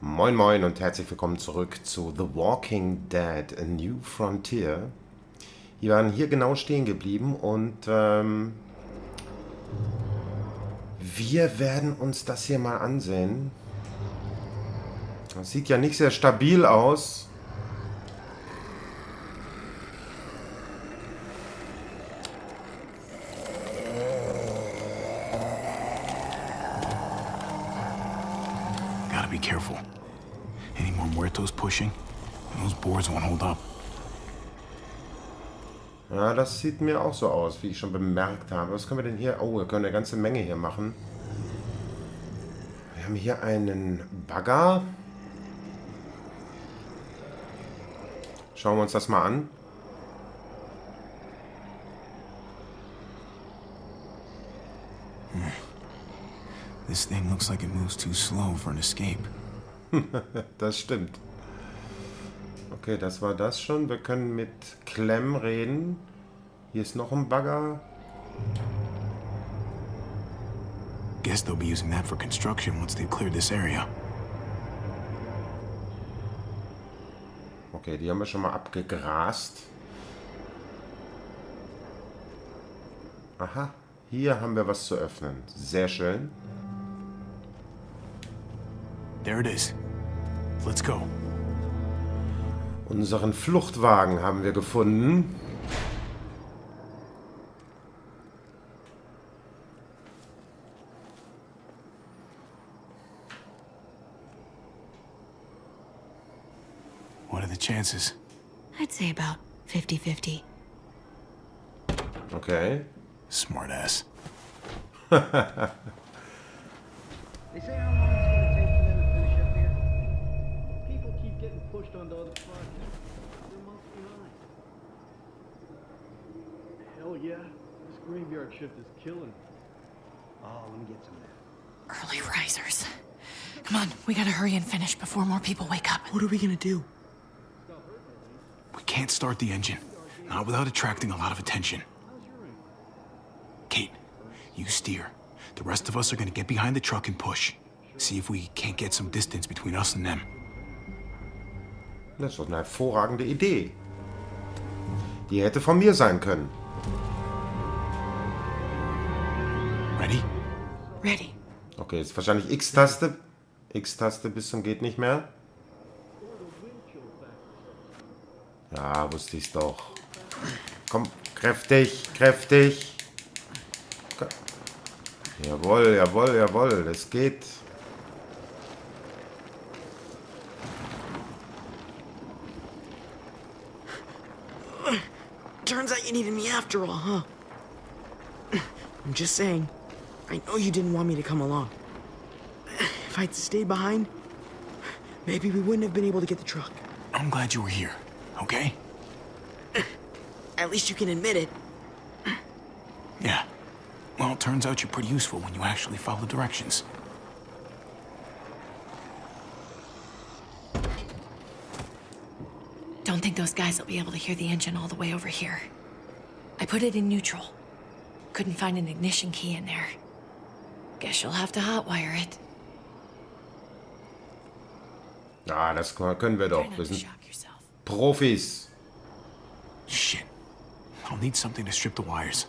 Moin Moin und herzlich willkommen zurück zu The Walking Dead, A New Frontier. Wir waren hier genau stehen geblieben und wir werden uns das hier mal ansehen. Das sieht ja nicht sehr stabil aus. Gotta be careful. Any more muertos pushing, those boards won't hold up. Ja, das sieht mir auch so aus, wie ich schon bemerkt habe. Was können wir denn hier? Oh, wir können eine ganze Menge hier machen. Wir haben hier einen Bagger. Schauen wir uns das mal an. This thing looks like it moves too slow for an escape. Das stimmt. Okay, das war das schon. Wir können mit Clem reden. Hier ist noch ein Bagger. Guess they'll be using that for construction once they've cleared this area. Okay, die haben wir schon mal abgegrast. Aha, hier haben wir was zu öffnen. Sehr schön. There it is. Let's go. Unseren Fluchtwagen haben wir gefunden. What are the chances? I'd say about 50-50. Okay. Smartass. They say how long it's going to take for them to finish up here. People keep getting pushed onto other projects. They're months behind. Hell yeah. This graveyard shift is killing. Oh, let me get some of that. Early risers. Come on, we gotta hurry and finish before more people wake up. What are we gonna do? We can't start the engine. Not without attracting a lot of attention. Kate, you steer. The rest of us are gonna get behind the truck and push. See if we can't get some distance between us and them. Das ist doch eine hervorragende Idee. Die hätte von mir sein können. Ready? Ready. Okay, jetzt wahrscheinlich X-Taste. X-Taste bis zum geht nicht mehr. Ja, wusste ich's doch. Komm, kräftig, kräftig. Jawohl, jawohl, jawohl, das geht. Turns out you needed me after all, huh? I'm just saying, I know you didn't want me to come along. If I'd stayed behind, maybe we wouldn't have been able to get the truck. I'm glad you were here, okay? At least you can admit it. Yeah. Well, it turns out you're pretty useful when you actually follow directions. Don't think those guys will be able to hear the engine all the way over here. I put it in neutral. Couldn't find an ignition key in there. Guess you'll have to hotwire it. Ja, das können wir Try doch. not Wir to sind shock yourself. Profis. Shit. I'll need something to strip the wires.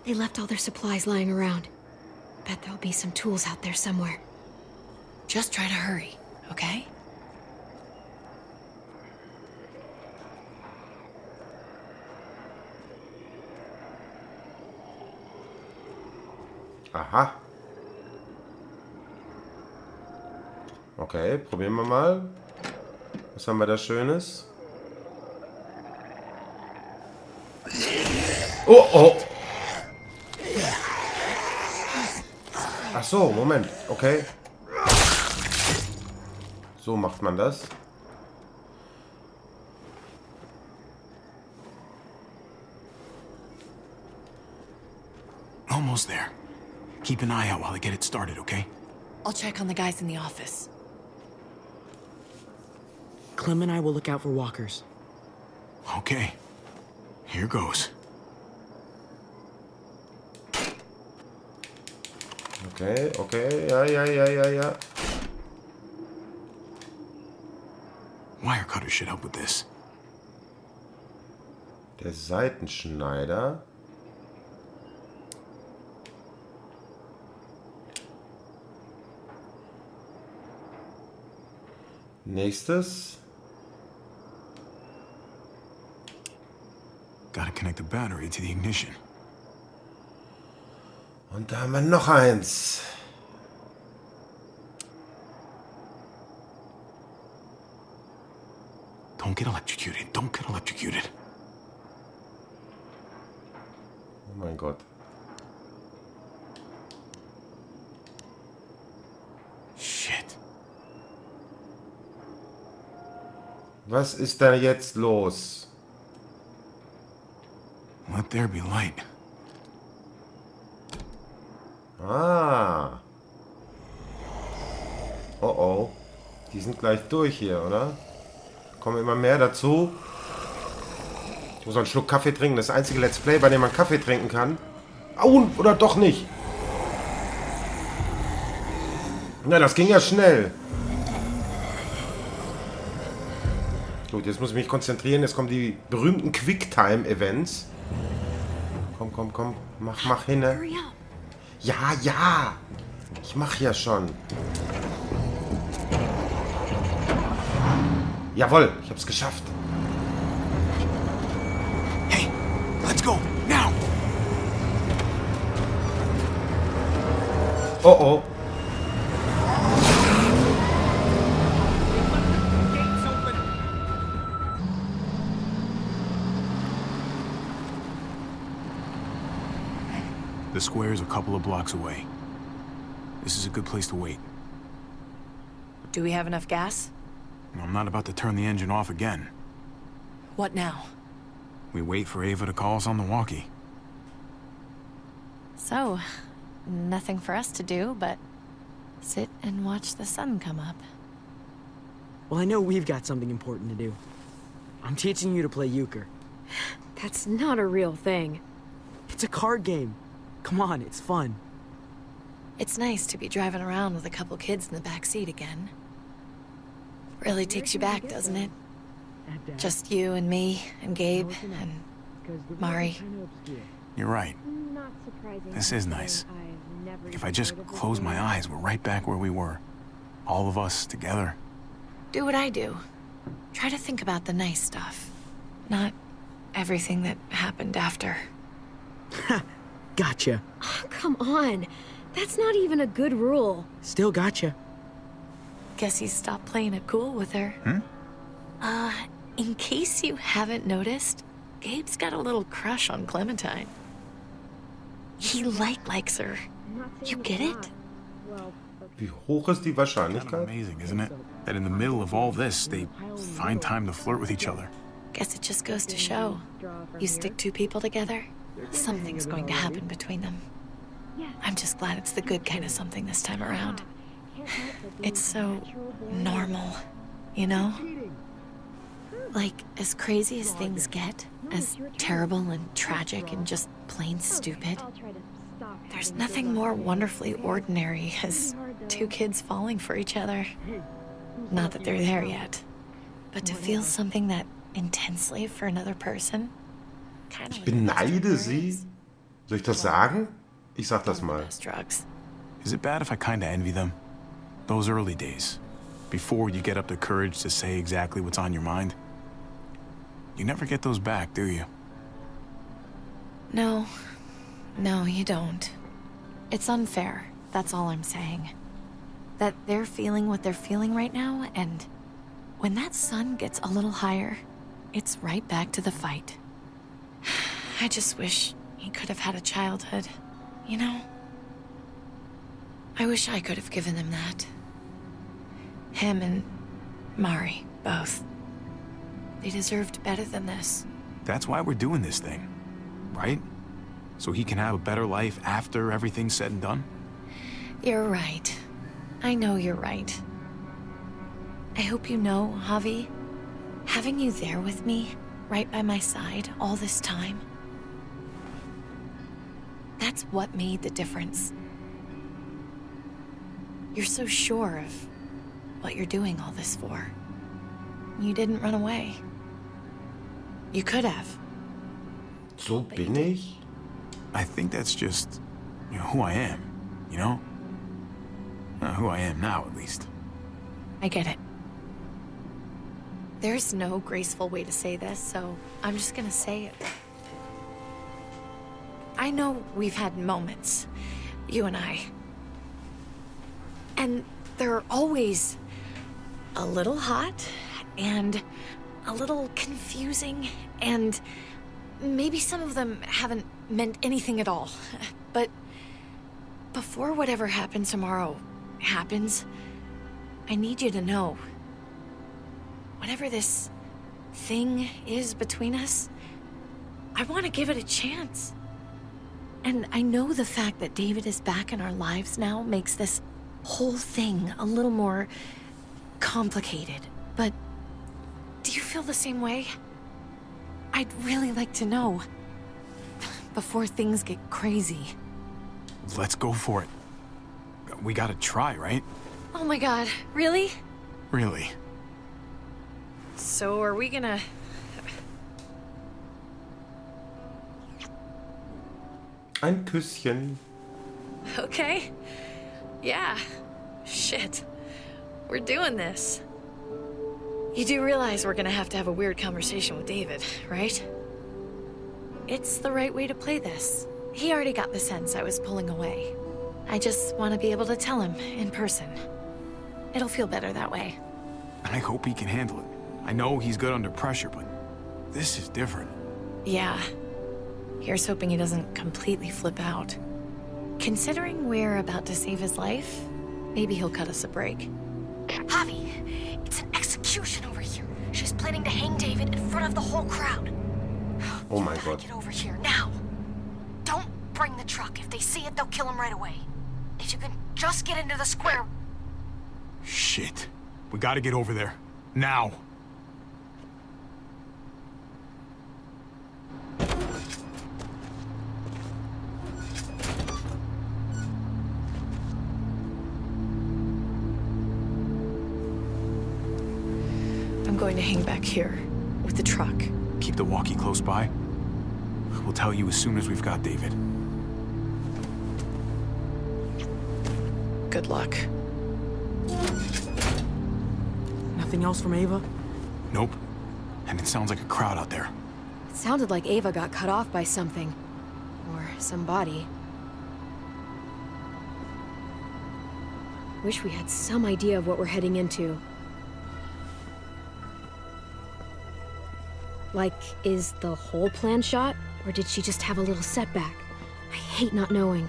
They left all their supplies lying around. Bet there'll be some tools out there somewhere. Just try to hurry, okay? Aha. Okay, probieren wir mal. Was haben wir da Schönes? Oh, oh. Ach so, Moment. Okay. So macht man das. Almost there. Keep an eye out while I get it started, okay? I'll check on the guys in the office. Clem and I will look out for walkers. Okay. Here goes. Okay, okay, ja, ja, ja, ja, ja. Wire cutter should help with this. Der Seitenschneider. Nächstes. Gotta connect the battery to the ignition. Und da haben wir noch eins. Don't get electrocuted. Don't get electrocuted. Oh mein Gott. Shit. Was ist da jetzt los? Let there be light. Ah. Oh oh. Die sind gleich durch hier, oder? Kommen immer mehr dazu. Ich muss einen Schluck Kaffee trinken. Das einzige Let's Play, bei dem man Kaffee trinken kann. Au, oder doch nicht. Na, das ging ja schnell. Gut, jetzt muss ich mich konzentrieren. Jetzt kommen die berühmten Quicktime-Events. Komm, komm, komm. Mach hin. Hurry up. Ja, ja. Ich mach ja schon. Jawohl, ich hab's geschafft. Hey, let's go, now! Oh oh. The square's a couple of blocks away. This is a good place to wait. Do we have enough gas? I'm not about to turn the engine off again. What now? We wait for Ava to call us on the walkie. So, nothing for us to do but sit and watch the sun come up. Well, I know we've got something important to do. I'm teaching you to play euchre. That's not a real thing. It's a card game. Come on, it's fun. It's nice to be driving around with a couple kids in the back seat again. Really takes you back, doesn't it? Just you and me and Gabe and Mari. You're right. Not surprising. This is nice. I've never If I even just heard of this close my before. eyes, we're right back where we were. All of us together. Do what I do. Try to think about the nice stuff. Not everything that happened after. Gotcha. Oh, come on. That's not even a good rule. Still gotcha. Guess he stopped playing it cool with her. In case you haven't noticed, Gabe's got a little crush on Clementine. He likes her. I'm not saying You it's get not. it? Well, Wie hoch ist die Kind of Wahrscheinlichkeit? amazing, isn't it? That in the middle of all this, they find time to flirt with each other. Guess it just goes to show. You stick two people together, something's going to happen between them. I'm just glad it's the good kind of something this time around. It's so normal, you know? Like, as crazy as things get, as terrible and tragic and just plain stupid, there's nothing more wonderfully ordinary as two kids falling for each other. Not that they're there yet, but to feel something that intensely for another person, kind of Beneide sie? Soll ich das sagen? Ich sag das mal. drugs. Is it bad if I kinda envy them? Those early days, before you get up the courage to say exactly what's on your mind. You never get those back, do you? No, you don't. It's unfair, that's all I'm saying. That they're feeling what they're feeling right now, and when that sun gets a little higher, it's right back to the fight. I just wish he could have had a childhood, you know? I wish I could have given them that. Him and Mari, both. They deserved better than this. That's why we're doing this thing, right? So he can have a better life after everything's said and done? You're right. I know you're right. I hope you know, Javi, having you there with me, right by my side all this time, that's what made the difference. You're so sure of what you're doing all this for. You didn't run away. You could have. So bin ich? I think that's just, who I am, you know? Who I am now, at least. I get it. There's no graceful way to say this, so I'm just gonna say it. I know we've had moments, you and I. And they're always a little hot and a little confusing, and maybe some of them haven't meant anything at all. But before whatever happens tomorrow happens, I need you to know, whatever this thing is between us, I want to give it a chance. And I know the fact that David is back in our lives now makes this whole thing a little more complicated. But do you feel the same way? I'd really like to know before things get crazy. Let's go for it. We gotta try, right? Oh my god, really? Really. So are we gonna... Ein Küsschen. Okay. Yeah. Shit. We're doing this. You do realize we're gonna have to have a weird conversation with David, right? It's the right way to play this. He already got the sense I was pulling away. I just want to be able to tell him in person. It'll feel better that way. I hope he can handle it. I know he's good under pressure, but this is different. Yeah. Here's hoping he doesn't completely flip out. Considering we're about to save his life, maybe he'll cut us a break. Javi, it's an execution over here. She's planning to hang David in front of the whole crowd. Oh my You gotta God. Get over here now. Don't bring the truck. If they see it, they'll kill him right away. If you can just get into the square. Shit. We gotta get over there. Now. I'm going to hang back here with the truck. Keep the walkie close by. We'll tell you as soon as we've got David. Good luck. Nothing else from Ava? Nope. And it sounds like a crowd out there. It sounded like Ava got cut off by something. Or somebody. Wish we had some idea of what we're heading into. Like, is the whole plan shot? Or did she just have a little setback? I hate not knowing.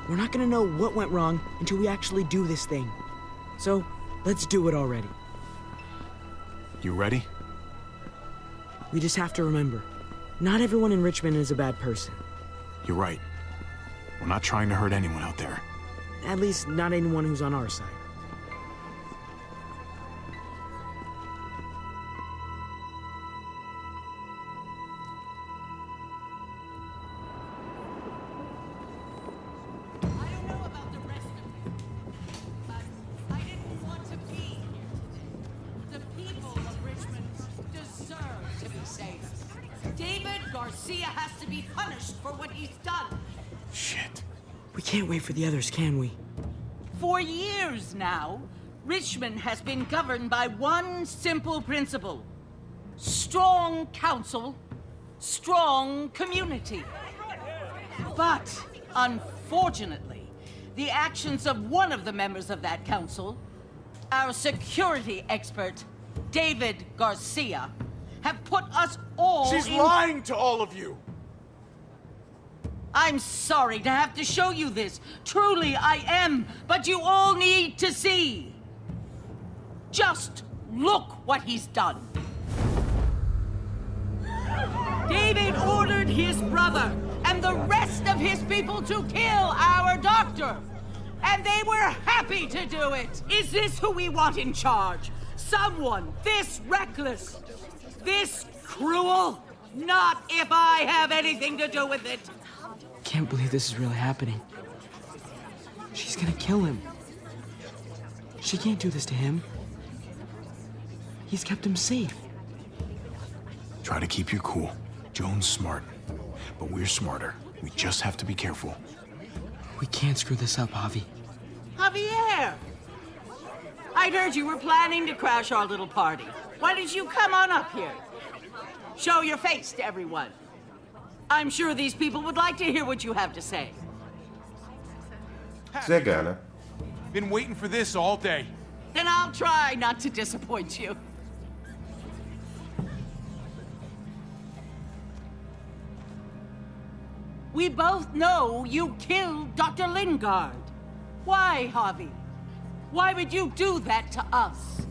We're not gonna know what went wrong until we actually do this thing. So, let's do it already. You ready? We just have to remember, not everyone in Richmond is a bad person. You're right. We're not trying to hurt anyone out there. At least, not anyone who's on our side. I don't know about the rest of you, but I didn't want to be here today. The people of Richmond deserve to be safe. David Garcia has to be punished for what he's done. Shit. We can't wait for the others, can we? For years now, Richmond has been governed by one simple principle. Strong council, strong community. But, unfortunately, the actions of one of the members of that council, our security expert, David Garcia, have put us all She's in... lying to all of you! I'm sorry to have to show you this. Truly, I am. But you all need to see. Just look what he's done. David ordered his brother and the rest of his people to kill our doctor. And they were happy to do it. Is this who we want in charge? Someone this reckless, this cruel? Not if I have anything to do with it. Can't believe this is really happening. She's gonna kill him. She can't do this to him. He's kept him safe. Try to keep your cool. Joan's smart, but we're smarter. We just have to be careful. We can't screw this up, Javi. Javier! I'd heard you were planning to crash our little party. Why don't you come on up here? Show your face to everyone. I'm sure these people would like to hear what you have to say. Sehr gerne. Been waiting for this all day. Then I'll try not to disappoint you. We both know you killed Dr. Lingard. Why, Javi? Why would you do that to us?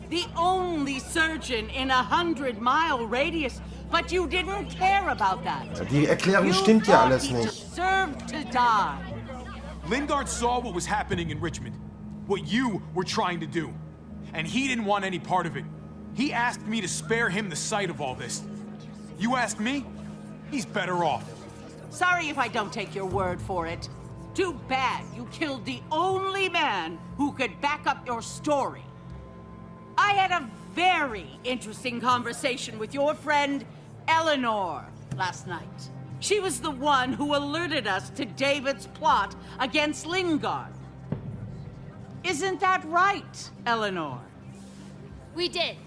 The only surgeon in 100-mile radius, but you didn't care about that. Die Erklärung You stimmt ja thought alles he nicht. deserved to die. Lingard saw what was happening in Richmond, what you were trying to do, and he didn't want any part of it. He asked me to spare him the sight of all this. You ask me? He's better off. Sorry if I don't take your word for it. Too bad you killed the only man who could back up your story. I had a very interesting conversation with your friend Eleanor last night. She was the one who alerted us to David's plot against Lingard. Isn't that right, Eleanor? We did.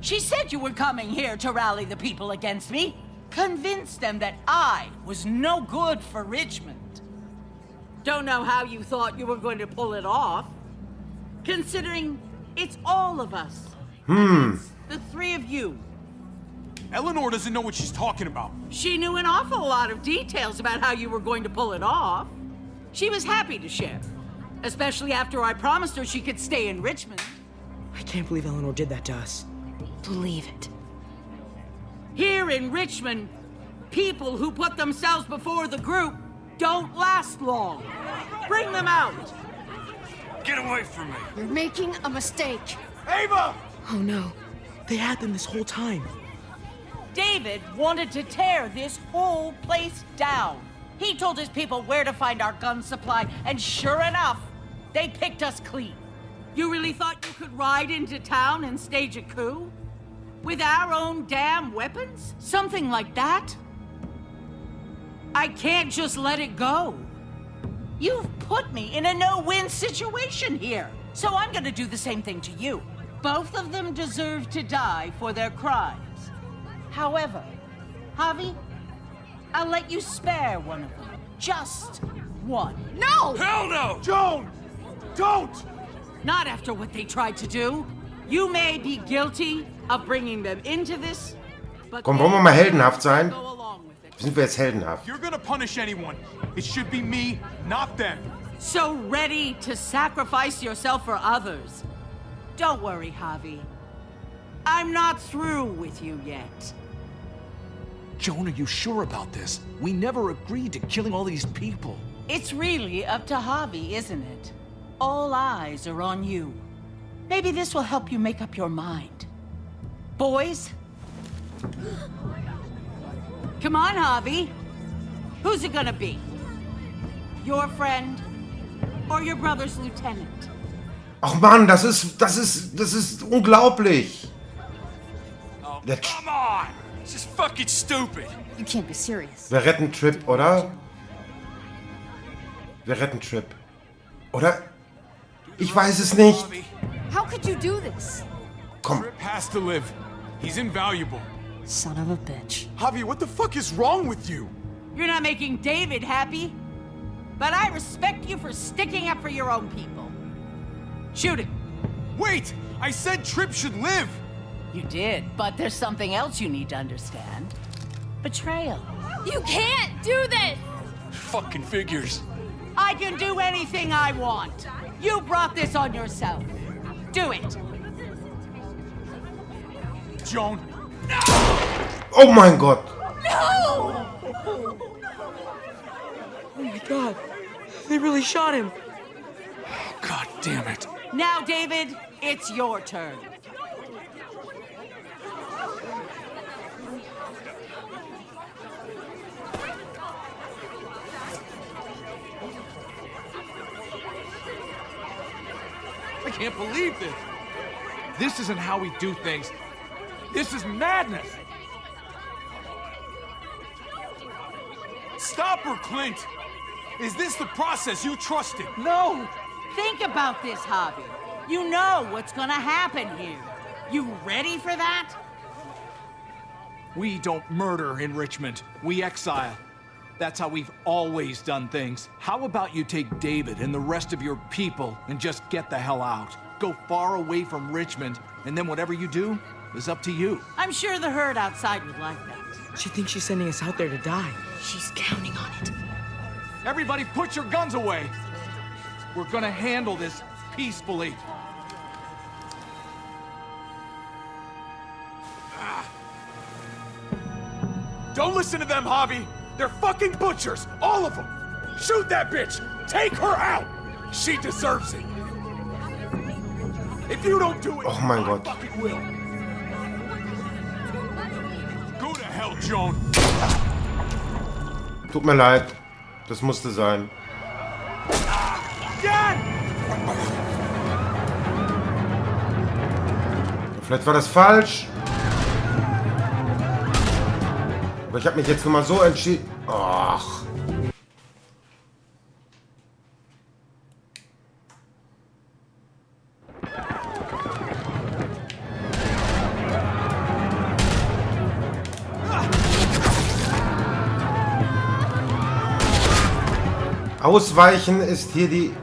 She said you were coming here to rally the people against me. Convince them that I was no good for Richmond. Don't know how you thought you were going to pull it off, considering it's all of us. The three of you. Eleanor doesn't know what she's talking about. She knew an awful lot of details about how you were going to pull it off. She was happy to share, especially after I promised her she could stay in Richmond. I can't believe Eleanor did that to us. Believe it. Here in Richmond, people who put themselves before the group don't last long. Bring them out. Get away from me. You're making a mistake. Ava! Oh no. They had them this whole time. David wanted to tear this whole place down. He told his people where to find our gun supply, and sure enough, they picked us clean. You really thought you could ride into town and stage a coup? With our own damn weapons? Something like that? I can't just let it go. You've put me in a no-win situation here, so I'm gonna do the same thing to you. Both of them deserve to die for their crimes. However, Javi, I'll let you spare one of them. Just one. No! Hell no! Joan! Don't! Not after what they tried to do. You may be guilty of bringing them into this, but Komm, wollen wir mal heldenhaft sein? go along with it. Sind wir jetzt heldenhaft? If you're gonna punish anyone, it should be me, not them. So ready to sacrifice yourself for others. Don't worry, Javi. I'm not through with you yet. Joan, are you sure about this? We never agreed to killing all these people. It's really up to Javi, isn't it? All eyes are on you. Maybe this will help you make up your mind. Boys? Come on, Javi. Who's it gonna be? Your friend or your brother's lieutenant? Ach Mann, das ist unglaublich. Der Come on! This is fucking stupid. You can't be serious. Wir retten Trip, oder? Wir retten Trip. Oder? Ich weiß es nicht. How could you do this? Komm. Trip has to live. He's invaluable. Son of a bitch. Javi, what the fuck is wrong with you? You're not making David happy, but I respect you for sticking up for your own people. Shoot him. Wait! I said Trip should live! You did, but there's something else you need to understand. Betrayal. You can't do this! Fucking figures. I can do anything I want. You brought this on yourself. Do it. Joan. Oh mein Gott. Oh my god. They really shot him. God damn it. Now, David, it's your turn. I can't believe this. This isn't how we do things. This is madness. Stop her, Clint! Is this the process you trusted? No! Think about this, Javi. You know what's gonna happen here. You ready for that? We don't murder in Richmond. We exile. That's how we've always done things. How about you take David and the rest of your people and just get the hell out? Go far away from Richmond, and then whatever you do is up to you. I'm sure the herd outside would like that. She thinks she's sending us out there to die. She's counting on it. Everybody put your guns away. We're gonna handle this peacefully. Don't listen to them, Javi! They're fucking butchers! All of them! Shoot that bitch! Take her out! She deserves it! If you don't do it, Oh mein I Gott. fucking will! Go to hell, Joan! Tut mir leid. Das musste sein. Dad! Vielleicht war das falsch. Aber ich habe mich jetzt nur mal so entschieden. Ach. Ausweichen ist hier die...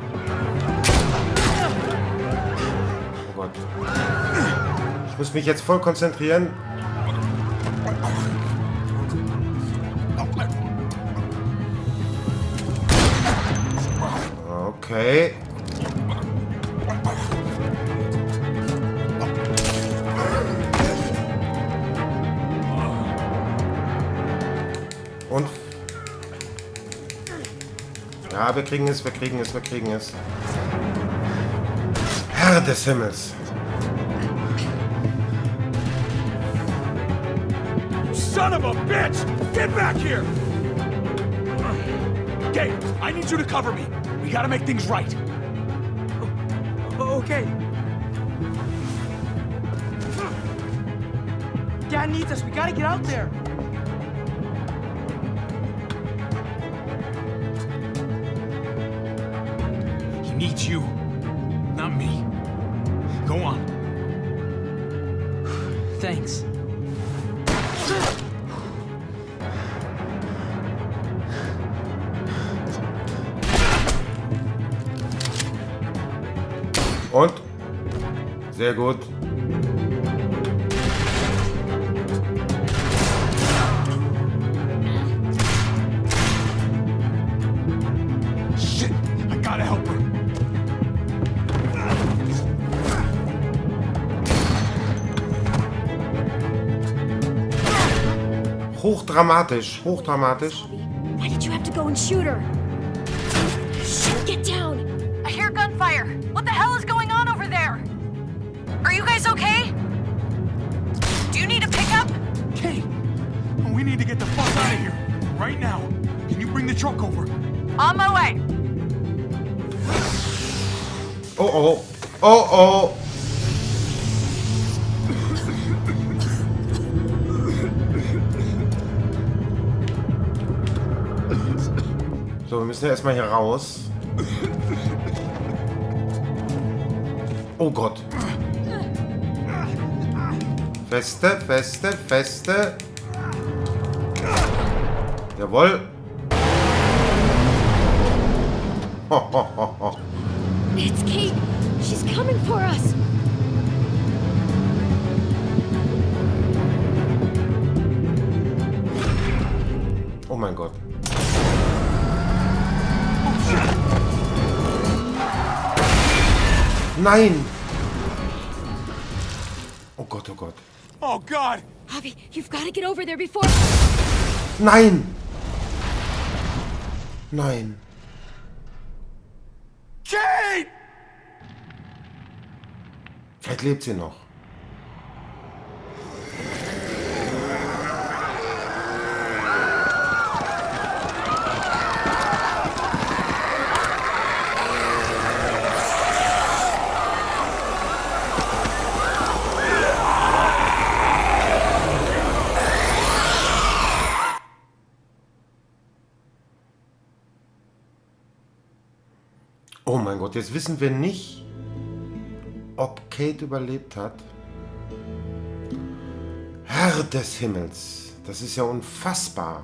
Oh Gott. Ich muss mich jetzt voll konzentrieren. Okay. Und... Ja, wir kriegen es, wir kriegen es, wir kriegen es. Herr des Himmels. Son of a bitch! Get back here! Gabe, I need you to cover me. We gotta make things right. Okay. Dad needs us. We gotta get out there. He needs you, not me. Go on. Thanks. Und? Sehr gut. Shit, I gotta help her. Hochdramatisch, hochdramatisch. Why did you have to go and shoot her? Shit, get down! I hear gunfire. What the hell is going on over there? Are you guys okay? Do you need a pickup? Kate, we need to get the fuck out of here. Right now. Can you bring the truck over? On my way. Oh oh. Oh oh. So, wir müssen ja erstmal hier raus. Oh Gott. Feste, feste, feste. Jawohl. Ho, ho, ho, ho. It's Kate. She's coming for us. Oh mein Gott. Nein! Oh Gott, oh Gott. Oh God! Javi, you've got to get over there before... Nein! Nein. Kate! Vielleicht lebt sie noch. Oh mein Gott, jetzt wissen wir nicht, ob Kate überlebt hat. Herr des Himmels, das ist ja unfassbar.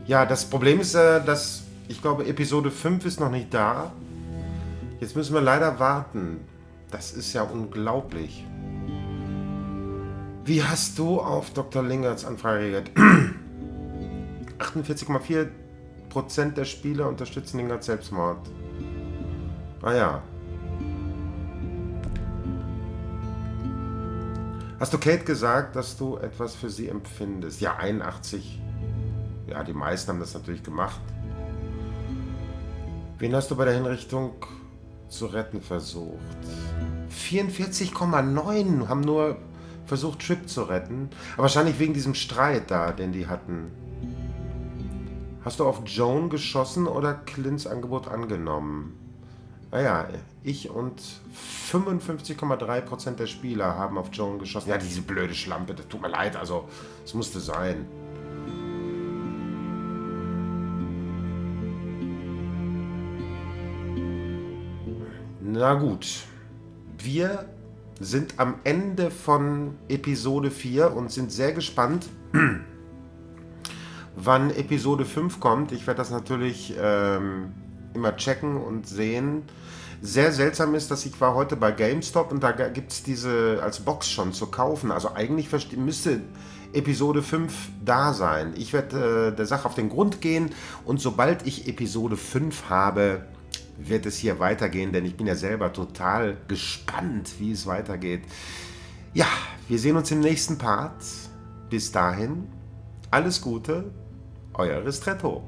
Ja, das Problem ist, dass ich glaube, Episode 5 ist noch nicht da. Jetzt müssen wir leider warten. Das ist ja unglaublich. Wie hast du auf Dr. Lingerts Anfrage reagiert? 48,4% der Spieler unterstützen Lingerts Selbstmord. Ah ja. Hast du Kate gesagt, dass du etwas für sie empfindest? Ja, 81. Ja, die meisten haben das natürlich gemacht. Wen hast du bei der Hinrichtung zu retten versucht? 44,9 haben nur versucht, Trip zu retten. Aber wahrscheinlich wegen diesem Streit da, den die hatten. Hast du auf Joan geschossen oder Clints Angebot angenommen? Naja, ich und 55,3% der Spieler haben auf Joan geschossen. Ja, diese blöde Schlampe, das tut mir leid, also es musste sein. Na gut, wir sind am Ende von Episode 4 und sind sehr gespannt, wann Episode 5 kommt. Ich werde das natürlich immer checken und sehen. Sehr seltsam ist, dass ich war heute bei GameStop und da gibt es diese als Box schon zu kaufen. Also eigentlich müsste Episode 5 da sein. Ich werde der Sache auf den Grund gehen und sobald ich Episode 5 habe, wird es hier weitergehen, denn ich bin ja selber total gespannt, wie es weitergeht. Ja, wir sehen uns im nächsten Part. Bis dahin, alles Gute, euer Ristretto.